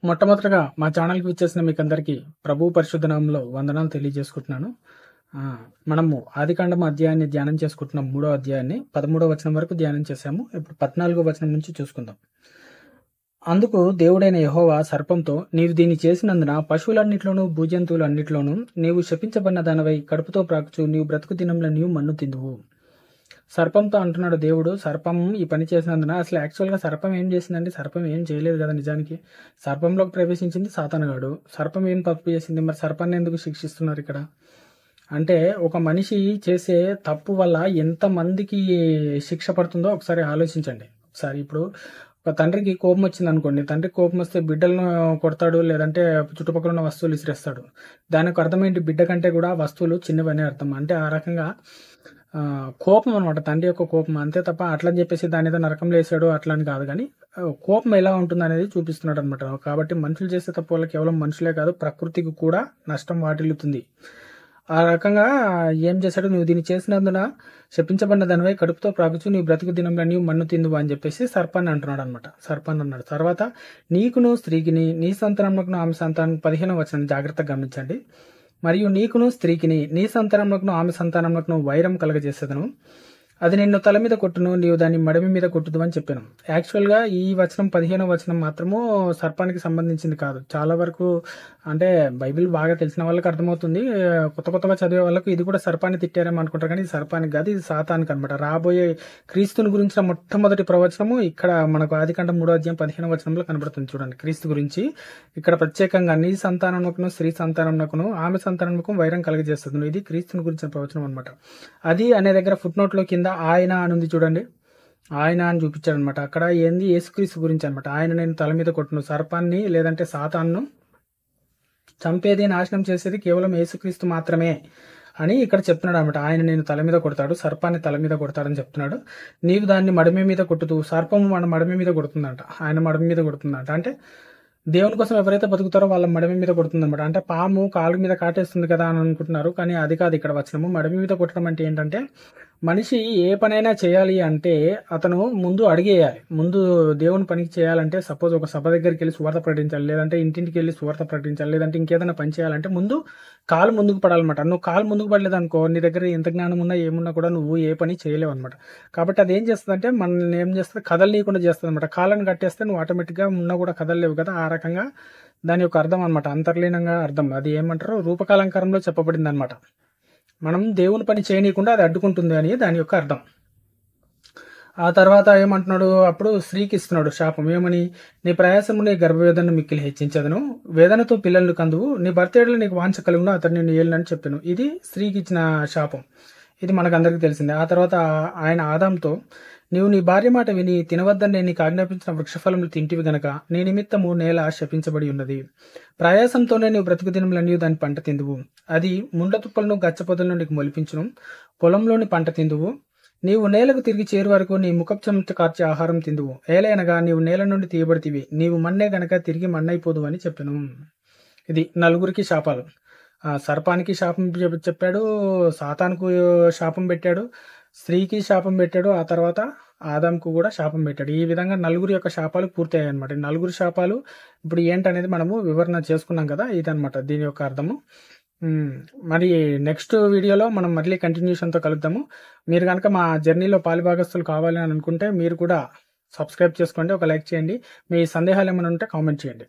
మొట్టమొదటగా మా ఛానల్‌కి విచ్చేసిన మీకందరికీ ప్రభువు పరిశుద్ధ నామంలో వందనాలు తెలియజేసుకుంటున్నాను. మనము ఆదికాండం అధ్యాయాన్ని ధ్యానం చేసుకుంటున్నాం. మూడో అధ్యాయాన్ని 13వ వచనం వరకు ధ్యానం చేశాము. ఇప్పుడు 14వ వచనం నుంచి చూసుకుందాం. అందుకు దేవుడైన యెహోవా సర్పంతో, నీవు దీన్ని చేసినందున పశువులన్నిట్లోనూ భూజంతువులన్నిట్లోనూ నీవు శపించబడిన దానివై కడుపుతో ప్రాకుచు నీవు బ్రతుకు దినంలో నీవు మన్ను తిందువు. సర్పంతో అంటున్నాడు దేవుడు, సర్పం ఈ పని చేసినందున అసలు యాక్చువల్గా సర్పం ఏం చేసిందండి? సర్పం ఏం చేయలేదు కదా. నిజానికి సర్పంలోకి ప్రవేశించింది సాతానుగాడు. సర్పం ఏం తప్పు చేసింది? మరి సర్పాన్ని ఎందుకు శిక్షిస్తున్నారు ఇక్కడ? అంటే ఒక మనిషి చేసే తప్పు వల్ల ఎంతమందికి శిక్ష పడుతుందో ఒకసారి ఆలోచించండి. ఒకసారి ఇప్పుడు ఒక తండ్రికి కోపం వచ్చింది అనుకోండి, తండ్రికి కోపం వస్తే బిడ్డలను కొడతాడు, లేదంటే చుట్టుపక్కల ఉన్న వస్తువులు ఇసిరేస్తాడు. దానికి అర్థం ఏంటి? బిడ్డ కంటే కూడా వస్తువులు చిన్నవనే అర్థం. అంటే ఆ రకంగా కోపం అనమాట, తండ్రి యొక్క కోపం. అంతే తప్ప అట్లా అని చెప్పేసి దాని ఏదో నరకంలో వేసాడు అట్లా అని కాదు, కానీ కోపం ఎలా ఉంటుంది అనేది చూపిస్తున్నాడు అనమాట. కాబట్టి మనుషులు చేసే తప్పు వల్ల కేవలం మనుషులే కాదు, ప్రకృతికి కూడా నష్టం వాటిల్లుతుంది. ఆ రకంగా ఏం చేశాడు? నువ్వు దీన్ని చేసినందున శపించబడిన దానివై కడుపుతో ప్రాకుచు నీ బ్రతుకు దినంలో నీవు మన్ను తిందువు అని చెప్పేసి సర్పాన్ని అంటున్నాడు అనమాట. సర్పాన్ని అన్నాడు. తర్వాత నీకును స్త్రీకిని నీ సంతానమునకును ఆమె సంతానం 15వ వచనం జాగ్రత్తగా గమనించండి. మరియు నీకును స్త్రీకిని నీ సంతానమునకును ఆమె సంతానమునకును వైరం కలగజేసేదను. అది నిన్ను తల మీద కొట్టును, నీవు దాన్ని మడమి మీద కొట్టుదు అని చెప్పాను. యాక్చువల్గా ఈ వచనం 15వ వచనం మాత్రము సర్పానికి సంబంధించింది కాదు. చాలా వరకు అంటే బైబిల్ బాగా తెలిసిన వాళ్ళకి అర్థమవుతుంది. కొత్తగా చదివే వాళ్ళకు ఇది కూడా సర్పాన్ని తిట్టారేమో అనుకుంటారు, కానీ ఇది సర్పానికి కాదు, ఇది సాతానికి అనమాట. రాబోయే క్రీస్తుని గురించిన మొట్టమొదటి ప్రవచనము ఇక్కడ మనకు ఆదికాండం 3వ అధ్యాయం 15వ వచనంలో కనబడుతుంది. చూడండి, క్రీస్తు గురించి ఇక్కడ ప్రత్యేకంగా నీ సంతానమునకును స్త్రీ సంతానమునకును ఆమె సంతానమునకు వైరం కలగజేస్తుంది. ఇది క్రీస్తుని గురించిన ప్రవచనం అనమాట. అది అనే దగ్గర ఫుట్ నోట్లో కింద ఆయన అని ఉంది చూడండి, ఆయన అని చూపించాడు అనమాట. అక్కడ ఏంది? యేసుక్రీస్తు గురించి అనమాట. ఆయన నేను తల మీద కొట్టును, సర్పాన్ని లేదంటే సాతాన్ను చంపేది నాశనం చేసేది కేవలం యేసుక్రీస్తు మాత్రమే అని ఇక్కడ చెప్తున్నాడు అనమాట. ఆయన నేను తల మీద కొడతాడు, సర్పాన్ని తల మీద కొడతాడని చెప్తున్నాడు. నీవు దాన్ని మడమి మీద కొట్టుతూ, సర్పము మన మడమి మీద కొడుతుందంట, ఆయన మడమి మీద కొడుతుందంట. అంటే దేవుని కోసం ఎవరైతే బతుకుతారో వాళ్ళ మడమి మీద కొడుతుంది అనమాట. అంటే పాము కాలు మీద కాటేస్తుంది కదా అని అనుకుంటున్నారు, కానీ అది కాదు ఇక్కడ వచనము. మడమి మీద కొట్టడం అంటే ఏంటంటే, మనిషి ఏ పనైనా చేయాలి అంటే అతను ముందు అడిగేయాలి. ముందు దేవుని పనికి చేయాలంటే, సపోజ్ ఒక సభ దగ్గరికి వెళ్ళి సువార్త ప్రకటించాలి, లేదంటే ఇంటింటికి వెళ్ళి సువార్త ప్రకటించాలి, లేదంటే ఇంకేదైనా పని చేయాలంటే ముందు కాలు ముందుకు పడాలన్నమాట. నువ్వు కాలు ముందుకు పడలేదు అనుకో, నీ దగ్గర ఎంత జ్ఞానం ఉన్నా ఏమున్నా కూడా నువ్వు ఏ పని చేయలేవు అనమాట. కాబట్టి అది ఏం చేస్తుంది అంటే, మనల్ని ఏం చేస్తుంది? కదలనీయకుండా చేస్తుంది అనమాట. కాళ్ళని కట్టేస్తే నువ్వు ఆటోమేటిక్గా ఉన్నా కూడా కదలలేవు కదా. ఆ రకంగా దాని యొక్క అర్థం అనమాట, అంతర్లీనంగా అర్థం. అది ఏమంటారు? రూపకాలంకారంలో చెప్పబడింది అనమాట. మనం దేవుని పని చేయనీయకుండా అది అడ్డుకుంటుంది అని దాని యొక్క అర్థం. ఆ తర్వాత ఏమంటున్నాడు? అప్పుడు స్త్రీకి ఇస్తున్నాడు శాపం. ఏమని? నీ ప్రయాసము నీ గర్భవేదనను మిక్కిలి హెచ్చించదును, వేదనతో పిల్లలను కందువు, నీ భర్తేడలు నీకు వాంఛ కలుగును, అతను నిన్ను ఏలునని చెప్పాను. ఇది స్త్రీకి ఇచ్చిన శాపం. ఇది మనకందరికీ తెలిసిందే. ఆ తర్వాత ఆయన ఆదాంతో, నీవు నీ భార్య మాట విని తినవద్దని నేను నీకు ఆజ్ఞాపించిన వృక్షఫలములు తింటివి గనక నీ నిమిత్తము నేల శపించబడి ఉన్నది. ప్రయాసంతోనే నీవు బ్రతుకు దినములన్నీ దాని పంట తిందువు. అది ముండ్ల తుప్పలను గచ్చపొదలను నీకు మొలిపించును, పొలంలోని పంట తిందువు. నీవు నేలకు తిరిగి చేరు వరకు నీ ముఖపు చెమట కార్చే ఆహారం తిందువు. ఏలైనగా నీవు నేల నుండి తీయబడితివి, నీవు మన్నే గనక తిరిగి మన్నైపోదు అని చెప్పాను. ఇది నలుగురికి శాపాలు. సర్పానికి శాపం చెప్పాడు, సాతానుకు శాపం పెట్టాడు, స్త్రీకి శాపం పెట్టాడు, ఆ తర్వాత ఆదాంకు కూడా శాపం పెట్టాడు. ఈ విధంగా నలుగురి యొక్క శాపాలు పూర్తయ్యాయి అనమాట. నలుగురు శాపాలు ఇప్పుడు ఏంటనేది మనము వివరణ చేసుకున్నాం కదా, ఇదనమాట దీని యొక్క అర్థము. మరి నెక్స్ట్ వీడియోలో మనం మళ్ళీ కంటిన్యూషన్తో కలుద్దాము. మీరు కనుక మా జర్నీలో పాలిభాగస్తులు కావాలని అనుకుంటే మీరు కూడా సబ్స్క్రైబ్ చేసుకోండి, ఒక లైక్ చేయండి. మీ సందేహాలు ఏమైనా ఉంటే కామెంట్ చేయండి.